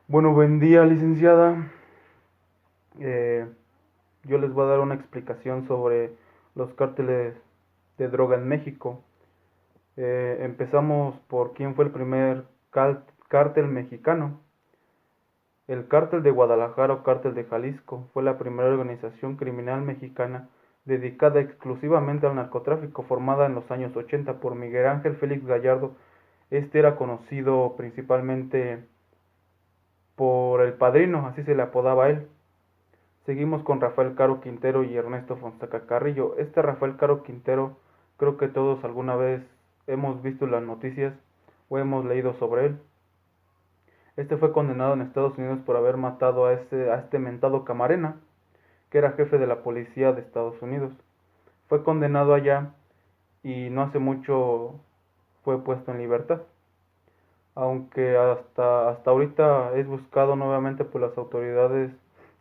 Bueno, buen día, licenciada. Eh, yo les voy a dar una explicación sobre los cárteles de droga en México. Empezamos por quién fue el primer cártel mexicano. El cártel de Guadalajara o cártel de Jalisco fue la primera organización criminal mexicana dedicada exclusivamente al narcotráfico, formada en los años 80 por Miguel Ángel Félix Gallardo. Este era conocido principalmente por el Padrino, así se le apodaba a él. Seguimos con Rafael Caro Quintero y Ernesto Fonseca Carrillo. Este Rafael Caro Quintero, creo que todos alguna vez hemos visto las noticias o hemos leído sobre él. Este fue condenado en Estados Unidos por haber matado a este mentado Camarena, que era jefe de la policía de Estados Unidos. Fue condenado allá y no hace mucho fue puesto en libertad, aunque hasta ahorita es buscado nuevamente por las autoridades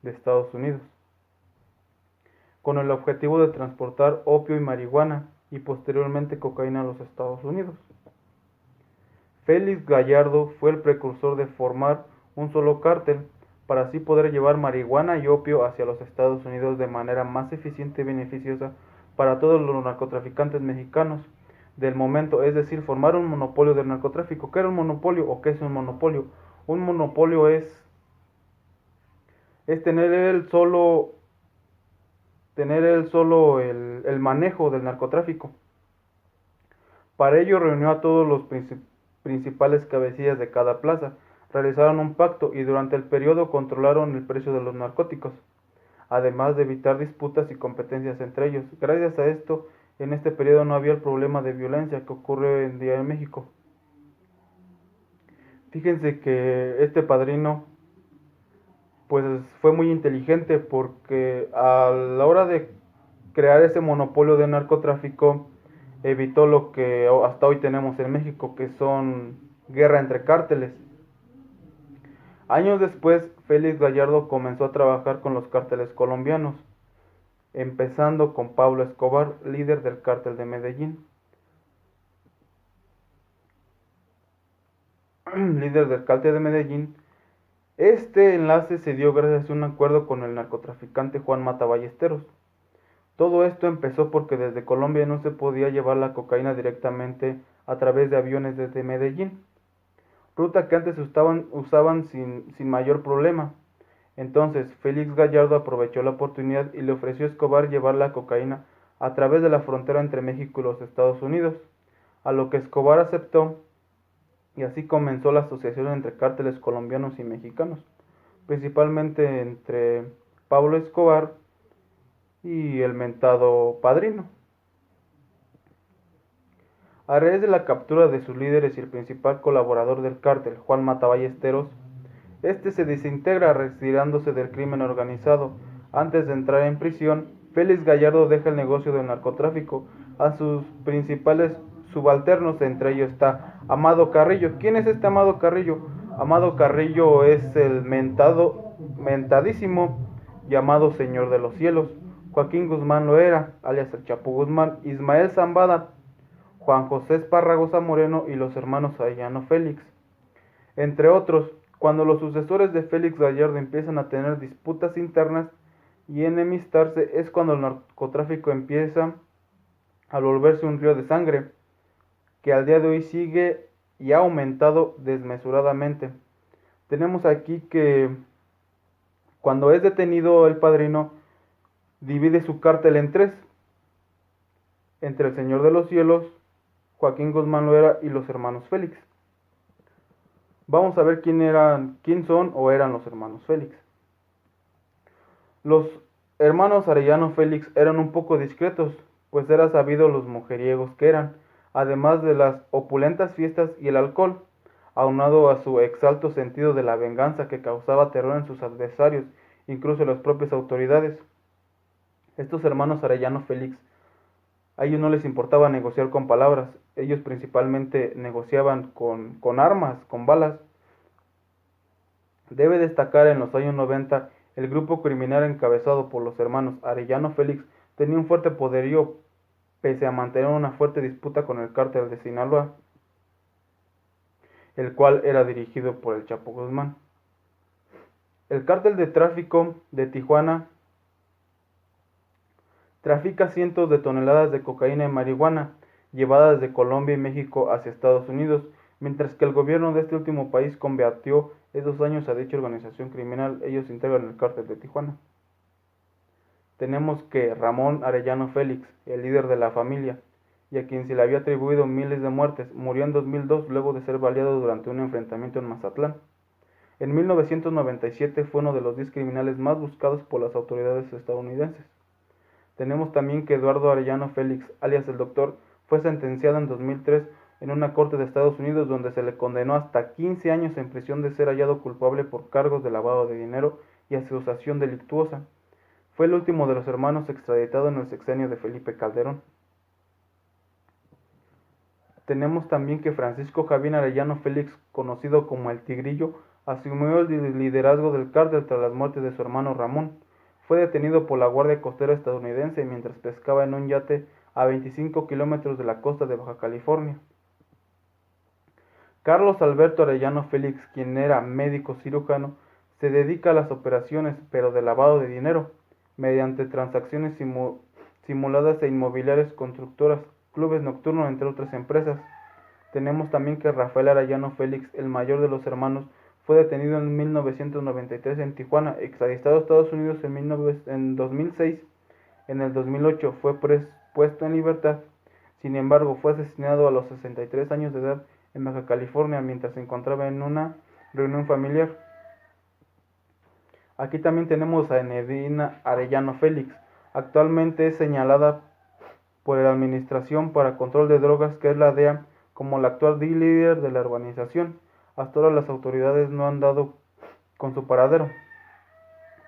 de Estados Unidos, con el objetivo de transportar opio y marihuana y posteriormente cocaína a los Estados Unidos. Félix Gallardo fue el precursor de formar un solo cártel para así poder llevar marihuana y opio hacia los Estados Unidos de manera más eficiente y beneficiosa para todos los narcotraficantes mexicanos del momento, es decir, formar un monopolio del narcotráfico. ¿Qué era un monopolio o qué es un monopolio? Un monopolio es tener él solo el manejo del narcotráfico. Para ello reunió a todos los principales cabecillas de cada plaza, realizaron un pacto y durante el periodo controlaron el precio de los narcóticos, además de evitar disputas y competencias entre ellos. Gracias a esto, en este periodo no había el problema de violencia que ocurre hoy en día en México. Fíjense que este padrino pues fue muy inteligente porque a la hora de crear ese monopolio de narcotráfico evitó lo que hasta hoy tenemos en México, que son guerra entre cárteles. Años después, Félix Gallardo comenzó a trabajar con los cárteles colombianos, empezando con Pablo Escobar, líder del cártel de Medellín. Líder del cártel de Medellín. Este enlace se dio gracias a un acuerdo con el narcotraficante Juan Mata Ballesteros. Todo esto empezó porque desde Colombia no se podía llevar la cocaína directamente a través de aviones desde Medellín, ruta que antes usaban sin mayor problema. Entonces Félix Gallardo aprovechó la oportunidad y le ofreció a Escobar llevar la cocaína a través de la frontera entre México y los Estados Unidos, a lo que Escobar aceptó y así comenzó la asociación entre cárteles colombianos y mexicanos, principalmente entre Pablo Escobar y el mentado Padrino. A raíz de la captura de sus líderes y el principal colaborador del cártel, Juan Mata Ballesteros, este se desintegra retirándose del crimen organizado. Antes de entrar en prisión, Félix Gallardo deja el negocio del narcotráfico a sus principales subalternos, entre ellos está Amado Carrillo. ¿Quién es este Amado Carrillo? Amado Carrillo es el mentadísimo llamado Señor de los Cielos. Joaquín Guzmán Loera, alias el Chapo Guzmán, Ismael Zambada, Juan José Esparragosa Moreno y los hermanos Arellano Félix, entre otros. Cuando los sucesores de Félix Gallardo empiezan a tener disputas internas y enemistarse, es cuando el narcotráfico empieza a volverse un río de sangre, que al día de hoy sigue y ha aumentado desmesuradamente. Tenemos aquí que cuando es detenido el Padrino, divide su cártel en tres, entre el Señor de los Cielos, Joaquín Guzmán Loera y los hermanos Félix. Vamos a ver quién son o eran los hermanos Félix. Los hermanos Arellano Félix eran un poco discretos, pues era sabido los mujeriegos que eran, además de las opulentas fiestas y el alcohol, aunado a su exalto sentido de la venganza que causaba terror en sus adversarios, incluso en las propias autoridades. Estos hermanos Arellano Félix, a ellos no les importaba negociar con palabras, ellos principalmente negociaban con armas, con balas. Debe destacar en los años 90 el grupo criminal encabezado por los hermanos Arellano Félix tenía un fuerte poderío pese a mantener una fuerte disputa con el cártel de Sinaloa, el cual era dirigido por el Chapo Guzmán. El cártel de tráfico de Tijuana trafica cientos de toneladas de cocaína y marihuana llevadas desde Colombia y México hacia Estados Unidos, mientras que el gobierno de este último país combatió esos años a dicha organización criminal. Ellos integran el cártel de Tijuana. Tenemos que Ramón Arellano Félix, el líder de la familia, y a quien se le había atribuido miles de muertes, murió en 2002 luego de ser baleado durante un enfrentamiento en Mazatlán. En 1997 fue uno de los 10 criminales más buscados por las autoridades estadounidenses. Tenemos también que Eduardo Arellano Félix, alias el Doctor, fue sentenciado en 2003 en una corte de Estados Unidos donde se le condenó hasta 15 años en prisión de ser hallado culpable por cargos de lavado de dinero y asociación delictuosa. Fue el último de los hermanos extraditado en el sexenio de Felipe Calderón. Tenemos también que Francisco Javier Arellano Félix, conocido como el Tigrillo, asumió el liderazgo del cártel tras la muerte de su hermano Ramón. Fue detenido por la Guardia Costera estadounidense mientras pescaba en un yate a 25 kilómetros de la costa de Baja California. Carlos Alberto Arellano Félix, quien era médico cirujano, se dedica a las operaciones, pero de lavado de dinero, mediante transacciones simuladas e inmobiliarias constructoras, clubes nocturnos, entre otras empresas. Tenemos también que Rafael Arellano Félix, el mayor de los hermanos, fue detenido en 1993 en Tijuana, extraditado a Estados Unidos en 2006. En el 2008 fue puesto en libertad. Sin embargo, fue asesinado a los 63 años de edad en Baja California mientras se encontraba en una reunión familiar. Aquí también tenemos a Enedina Arellano Félix. Actualmente es señalada por la Administración para Control de Drogas, que es la DEA, como la actual líder de la organización. Hasta ahora las autoridades no han dado con su paradero.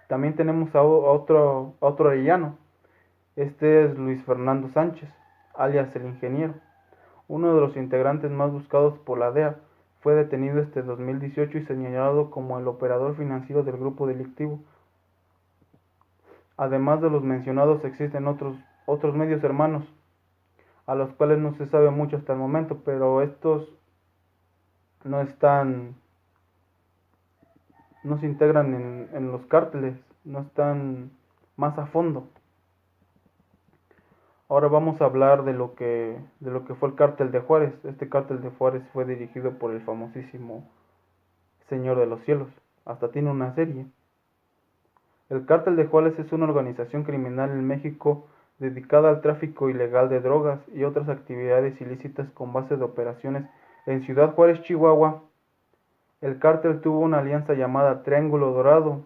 También tenemos a otro arellano. Este es Luis Fernando Sánchez, alias el Ingeniero, uno de los integrantes más buscados por la DEA. Fue detenido este 2018 y señalado como el operador financiero del grupo delictivo. Además de los mencionados, existen otros medios hermanos, a los cuales no se sabe mucho hasta el momento, pero estos no se integran en los cárteles, no están más a fondo. Ahora vamos a hablar de lo que fue el cártel de Juárez. Este cártel de Juárez fue dirigido por el famosísimo Señor de los Cielos. Hasta tiene una serie. El cártel de Juárez es una organización criminal en México dedicada al tráfico ilegal de drogas y otras actividades ilícitas con base de operaciones en Ciudad Juárez, Chihuahua. El cártel tuvo una alianza llamada Triángulo Dorado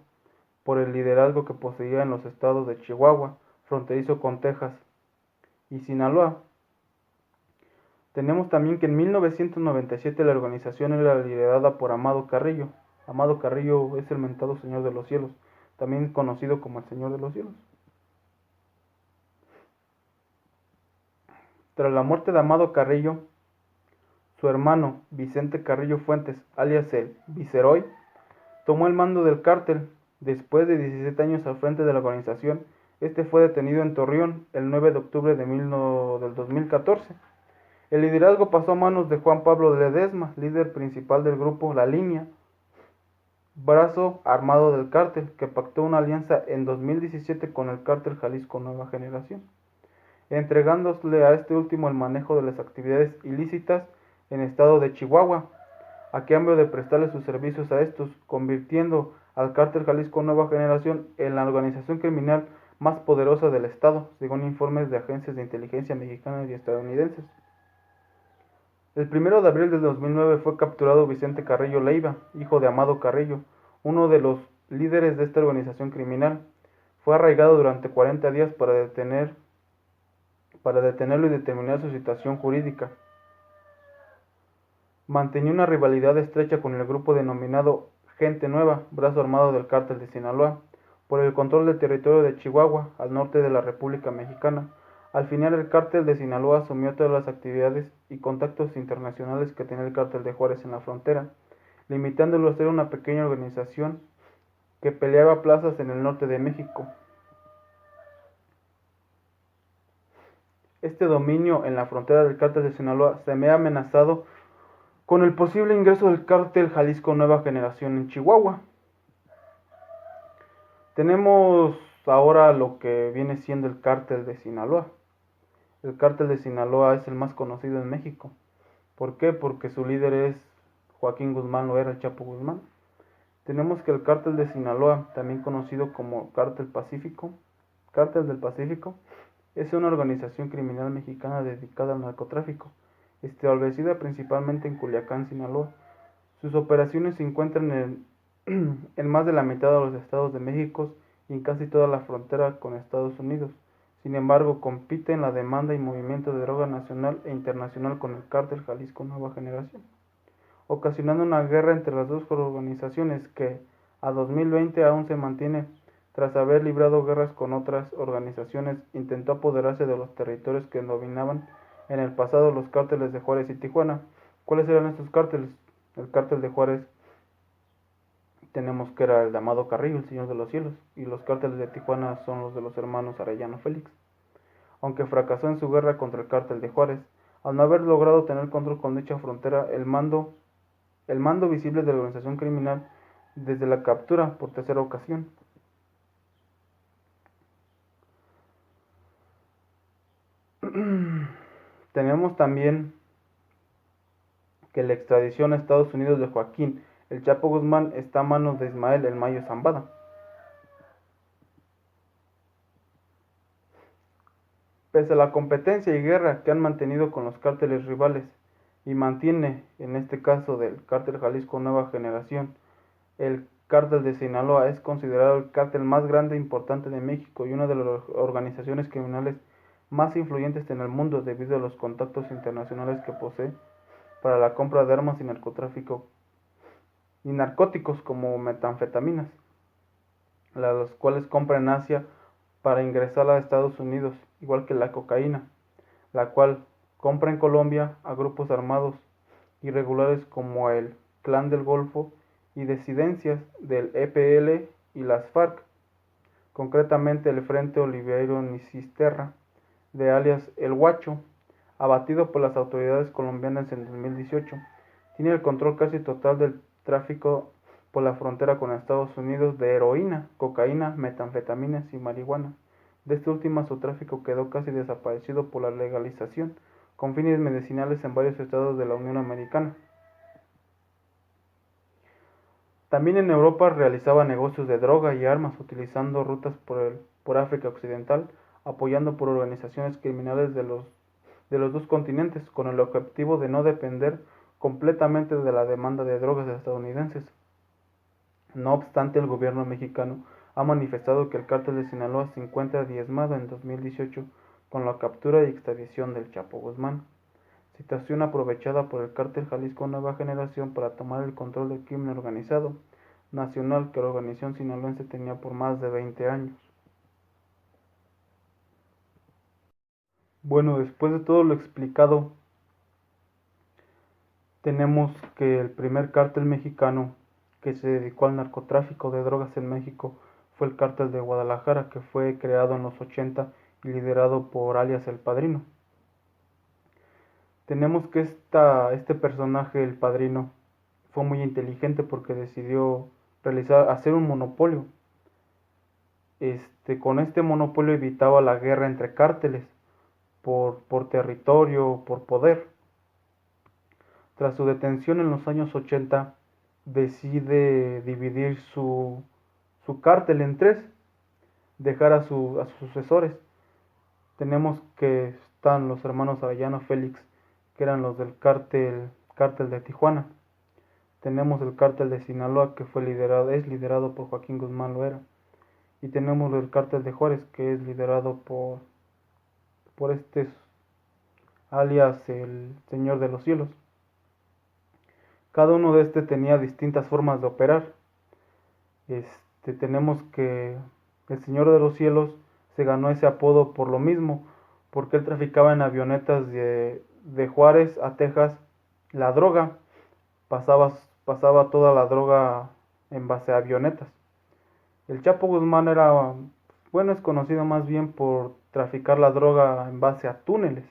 por el liderazgo que poseía en los estados de Chihuahua, fronterizo con Texas y Sinaloa. Tenemos también que en 1997 la organización era liderada por Amado Carrillo. Amado Carrillo es el mentado Señor de los Cielos, también conocido como el Señor de los Cielos. Tras la muerte de Amado Carrillo, su hermano Vicente Carrillo Fuentes, alias el Viceroy, tomó el mando del cártel. Después de 17 años al frente de la organización, este fue detenido en Torreón el 9 de octubre del 2014. El liderazgo pasó a manos de Juan Pablo Ledesma, líder principal del grupo La Línea, brazo armado del cártel, que pactó una alianza en 2017 con el cártel Jalisco Nueva Generación, entregándole a este último el manejo de las actividades ilícitas en el estado de Chihuahua, a cambio de prestarle sus servicios a estos, convirtiendo al cártel Jalisco Nueva Generación en la organización criminal más poderosa del estado, según informes de agencias de inteligencia mexicanas y estadounidenses. El 1 de abril de 2009 fue capturado Vicente Carrillo Leiva, hijo de Amado Carrillo, uno de los líderes de esta organización criminal. Fue arraigado durante 40 días para detenerlo y determinar su situación jurídica. Mantenía una rivalidad estrecha con el grupo denominado Gente Nueva, brazo armado del cártel de Sinaloa, por el control del territorio de Chihuahua, al norte de la República Mexicana. Al final, el cártel de Sinaloa asumió todas las actividades y contactos internacionales que tenía el cártel de Juárez en la frontera, limitándolo a ser una pequeña organización que peleaba plazas en el norte de México. Este dominio en la frontera del cártel de Sinaloa se me ha amenazado con el posible ingreso del cártel Jalisco Nueva Generación en Chihuahua. Tenemos ahora lo que viene siendo el cártel de Sinaloa. El cártel de Sinaloa es el más conocido en México. ¿Por qué? Porque su líder es Joaquín Guzmán Loera, el Chapo Guzmán. Tenemos que el cártel de Sinaloa, también conocido como Cártel del Pacífico, es una organización criminal mexicana dedicada al narcotráfico, establecida principalmente en Culiacán, Sinaloa. Sus operaciones se encuentran en más de la mitad de los estados de México y en casi toda la frontera con Estados Unidos. Sin embargo, compite en la demanda y movimiento de droga nacional e internacional con el Cártel Jalisco Nueva Generación, ocasionando una guerra entre las dos organizaciones que, a 2020, aún se mantiene. Tras haber librado guerras con otras organizaciones, intentó apoderarse de los territorios que dominaban en el pasado los cárteles de Juárez y Tijuana. ¿Cuáles eran estos cárteles? El cártel de Juárez tenemos que era el de Amado Carrillo, el Señor de los Cielos, y los cárteles de Tijuana son los de los hermanos Arellano Félix. Aunque fracasó en su guerra contra el cártel de Juárez, al no haber logrado tener control con dicha frontera, el mando visible de la organización criminal desde la captura por tercera ocasión. Tenemos también que la extradición a Estados Unidos de Joaquín el Chapo Guzmán está a manos de Ismael el Mayo Zambada. Pese a la competencia y guerra que han mantenido con los cárteles rivales, y mantiene, en este caso del cártel Jalisco Nueva Generación, el cártel de Sinaloa es considerado el cártel más grande e importante de México y una de las organizaciones criminales más influyentes en el mundo debido a los contactos internacionales que posee para la compra de armas y narcóticos como metanfetaminas, las cuales compra en Asia para ingresar a Estados Unidos, igual que la cocaína, la cual compra en Colombia a grupos armados irregulares como el Clan del Golfo y disidencias del EPL y las FARC, concretamente el Frente Oliveiro Nicisterra, de alias El Huacho, abatido por las autoridades colombianas en 2018, tiene el control casi total del tráfico por la frontera con Estados Unidos de heroína, cocaína, metanfetaminas y marihuana. De este último su tráfico quedó casi desaparecido por la legalización con fines medicinales en varios estados de la Unión Americana. También en Europa realizaba negocios de droga y armas utilizando rutas por África Occidental, apoyando por organizaciones criminales de los dos continentes, con el objetivo de no depender completamente de la demanda de drogas estadounidenses. No obstante, el gobierno mexicano ha manifestado que el cártel de Sinaloa se encuentra diezmado en 2018 con la captura y extradición del Chapo Guzmán, situación aprovechada por el cártel Jalisco Nueva Generación para tomar el control del crimen organizado nacional que la organización sinaloense tenía por más de 20 años. Bueno, después de todo lo explicado, tenemos que el primer cártel mexicano que se dedicó al narcotráfico de drogas en México fue el cártel de Guadalajara, que fue creado en los 80 y liderado por alias El Padrino. Tenemos que este personaje, El Padrino, fue muy inteligente porque decidió hacer un monopolio. Con este monopolio evitaba la guerra entre cárteles por territorio, por poder. Tras su detención en los años 80, decide dividir su cártel en tres, dejar a sus sucesores. Tenemos que están los hermanos Arellano Félix, que eran los del cártel de Tijuana. Tenemos el cártel de Sinaloa, que es liderado por Joaquín Guzmán Loera. Y tenemos el cártel de Juárez, que es liderado por alias el Señor de los Cielos. Cada uno de tenía distintas formas de operar. Tenemos que el Señor de los Cielos se ganó ese apodo por lo mismo, porque él traficaba en avionetas de Juárez a Texas la droga, pasaba toda la droga en base a avionetas. El Chapo Guzmán es conocido más bien por traficar la droga en base a túneles.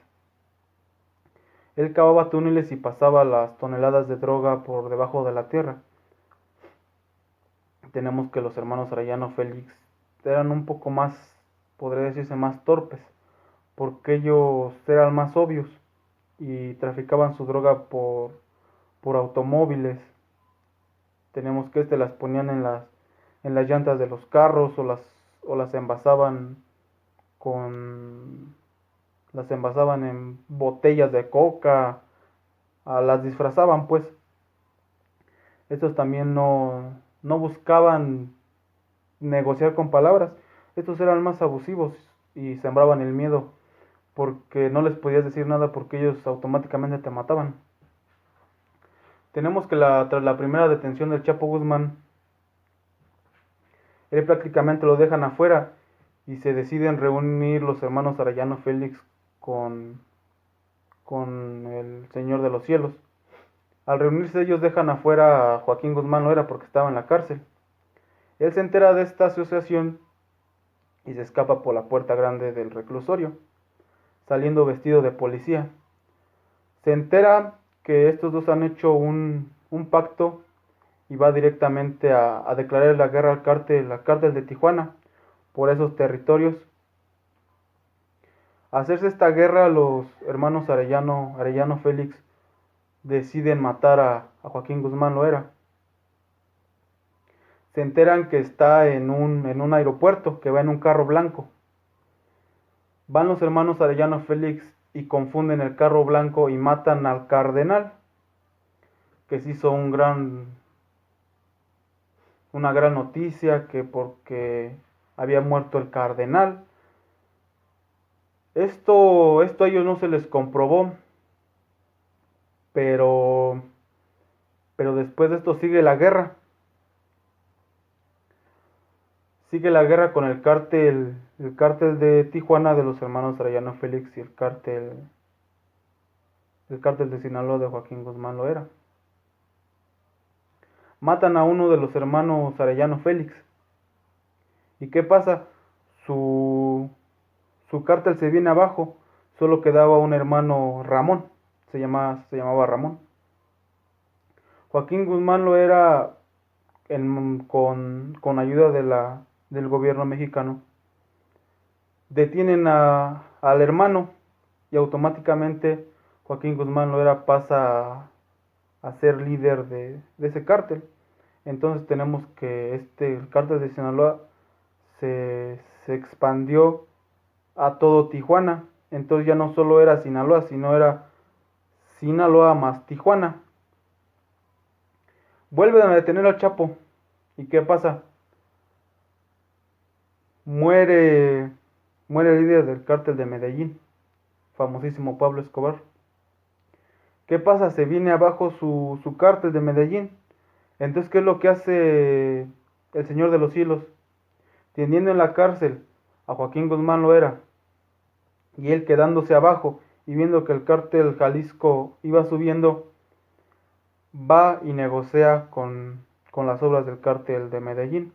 Él cavaba túneles y pasaba las toneladas de droga por debajo de la tierra. Tenemos que los hermanos Arellano Félix eran un poco más, podría decirse, más torpes, porque ellos eran más obvios y traficaban su droga por automóviles. Tenemos que las ponían en las llantas de los carros o las envasaban con las envasaban en botellas de coca, las disfrazaban pues. Estos también no buscaban negociar con palabras, estos eran más abusivos y sembraban el miedo porque no les podías decir nada porque ellos automáticamente te mataban. Tenemos que tras la primera detención del Chapo Guzmán, él prácticamente lo dejan afuera y se deciden reunir los hermanos Arellano Félix con, con el Señor de los Cielos. Al reunirse ellos dejan afuera a Joaquín Guzmán Loera porque estaba en la cárcel. Él se entera de esta asociación y se escapa por la puerta grande del reclusorio, saliendo vestido de policía. Se entera que estos dos han hecho un pacto y va directamente a declarar la guerra al cártel de Tijuana por esos territorios. A hacerse esta guerra, los hermanos Arellano Félix deciden matar a Joaquín Guzmán Loera. Se enteran que está en un aeropuerto, que va en un carro blanco. Van los hermanos Arellano Félix y confunden el carro blanco y matan al cardenal, que se hizo una gran noticia, que porque había muerto el cardenal. Esto a ellos no se les comprobó, pero después de esto sigue la guerra. Sigue la guerra con el cártel de Tijuana de los hermanos Arellano Félix y el cártel de Sinaloa de Joaquín Guzmán Loera. Matan a uno de los hermanos Arellano Félix. ¿Y qué pasa? Su cártel se viene abajo, solo quedaba un hermano Ramón, se llamaba Ramón. Joaquín Guzmán Loera, con ayuda del gobierno mexicano, detienen al hermano y automáticamente Joaquín Guzmán Loera pasa a ser líder de ese cártel. Entonces tenemos que el cártel de Sinaloa se expandió a todo Tijuana. Entonces ya no solo era Sinaloa, sino era Sinaloa más Tijuana. Vuelven a detener al Chapo. ¿Y qué pasa? Muere el líder del cártel de Medellín, famosísimo Pablo Escobar. ¿Qué pasa? Se viene abajo su cártel de Medellín. Entonces, ¿qué es lo que hace el Señor de los Cielos? Teniendo en la cárcel a Joaquín Guzmán Loera y él quedándose abajo y viendo que el cártel Jalisco iba subiendo, va y negocia con las obras del cártel de Medellín,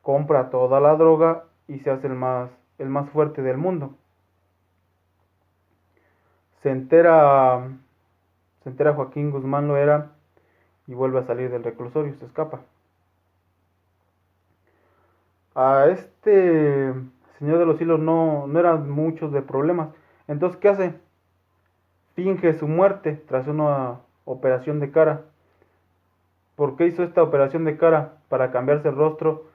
compra toda la droga y se hace el más fuerte del mundo. Se entera Joaquín Guzmán Loera y vuelve a salir del reclusorio, se escapa. A este Señor de los Cielos no eran muchos de problemas. Entonces, ¿qué hace? Finge su muerte tras una operación de cara. ¿Por qué hizo esta operación de cara? Para cambiarse el rostro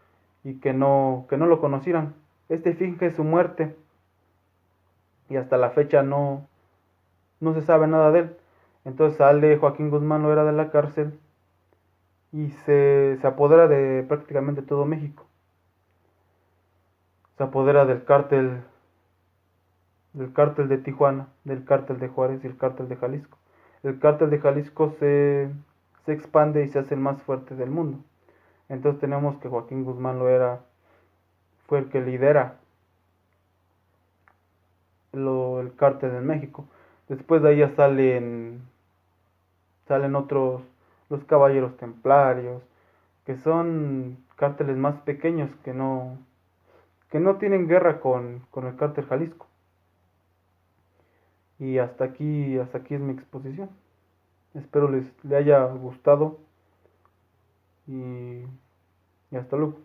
y que no lo conocieran. Finge su muerte y hasta la fecha no se sabe nada de él. Entonces sale Joaquín Guzmán Loera de la cárcel y se apodera de prácticamente todo México. Se apodera del cártel de Tijuana, del cártel de Juárez y el cártel de Jalisco. El cártel de Jalisco se expande y se hace el más fuerte del mundo. Entonces tenemos que Joaquín Guzmán Loera fue el que lidera el cártel de México. Después de ahí ya salen otros, los caballeros templarios, que son cárteles más pequeños que no tienen guerra con el cártel Jalisco. Y hasta aquí es mi exposición. Espero le haya gustado y hasta luego.